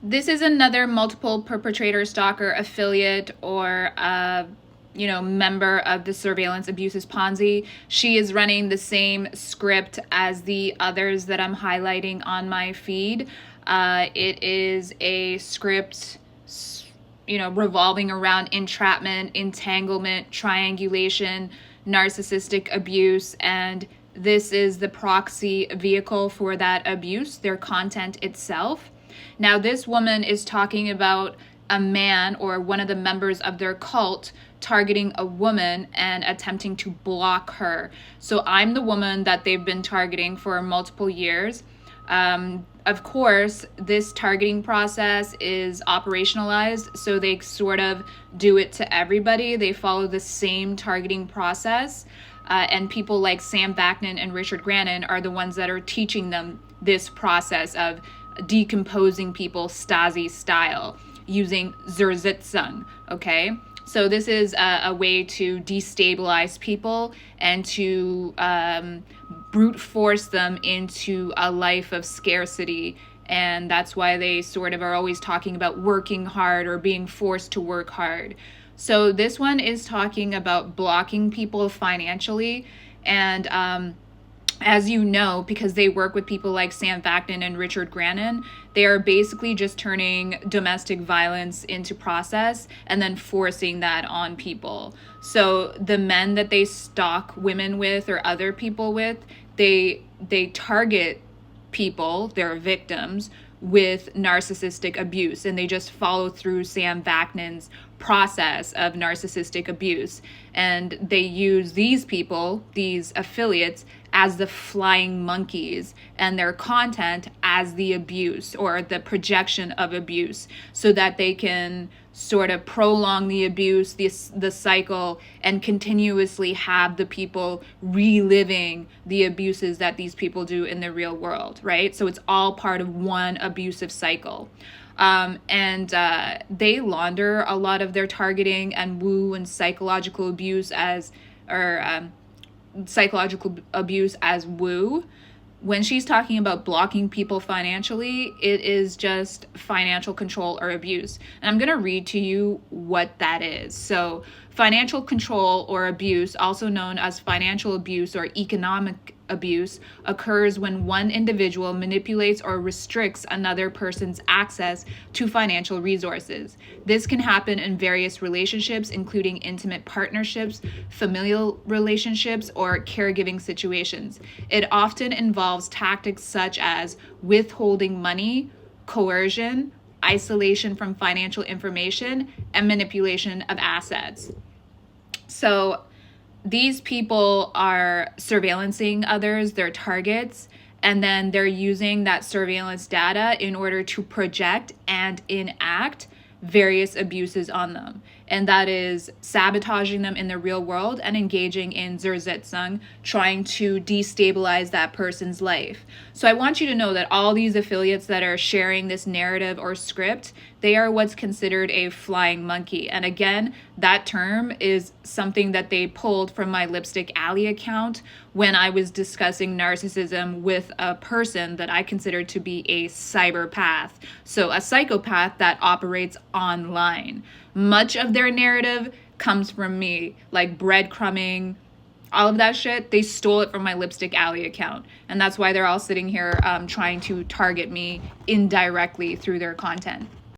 This is another multiple perpetrator stalker affiliate or member of the surveillance abuses Ponzi. She is running the same script as the others that I'm highlighting on my feed. It is a script, revolving around entrapment, entanglement, triangulation, narcissistic abuse, and this is the proxy vehicle for that abuse, their content itself. Now, this woman is talking about a man or one of the members of their cult targeting a woman and attempting to block her. So I'm the woman that they've been targeting for multiple years. Of course, this targeting process is operationalized, so they sort of do it to everybody. They follow the same targeting process. And people like Sam Vaknin and Richard Grannon are the ones that are teaching them this process of decomposing people Stasi style using Zersitzung, okay? So this is a way to destabilize people and to brute force them into a life of scarcity. And that's why they sort of are always talking about working hard or being forced to work hard. So this one is talking about blocking people financially. And as you know, because they work with people like Sam Vaknin and Richard Grannon, they are basically just turning domestic violence into process and then forcing that on people. So the men that they stalk women with or other people with, they target people, their victims, with narcissistic abuse, and they just follow through Sam Vaknin's process of narcissistic abuse, and they use these people, these affiliates, as the flying monkeys and their content as the abuse or the projection of abuse, so that they can sort of prolong the abuse, the cycle, and continuously have the people reliving the abuses that these people do in the real world, right? So it's all part of one abusive cycle. They launder a lot of their targeting and woo and psychological abuse as woo. When she's talking about blocking people financially, it is just financial control or abuse. And I'm going to read to you what that is. So, financial control or abuse, also known as financial abuse or economic abuse, occurs when one individual manipulates or restricts another person's access to financial resources. This can happen in various relationships, including intimate partnerships, familial relationships, or caregiving situations. It often involves tactics such as withholding money, coercion, isolation from financial information, and manipulation of assets. So these people are surveillancing others, their targets, and then they're using that surveillance data in order to project and enact various abuses on them. And that is sabotaging them in the real world and engaging in Zersitzung, trying to destabilize that person's life. So I want you to know that all these affiliates that are sharing this narrative or script, they are what's considered a flying monkey. And again, that term is something that they pulled from my Lipstick Alley account when I was discussing narcissism with a person that I considered to be a cyberpath. So a psychopath that operates online. Much of their narrative comes from me, like breadcrumbing, all of that shit. They stole it from my Lipstick Alley account. And that's why they're all sitting here trying to target me indirectly through their content.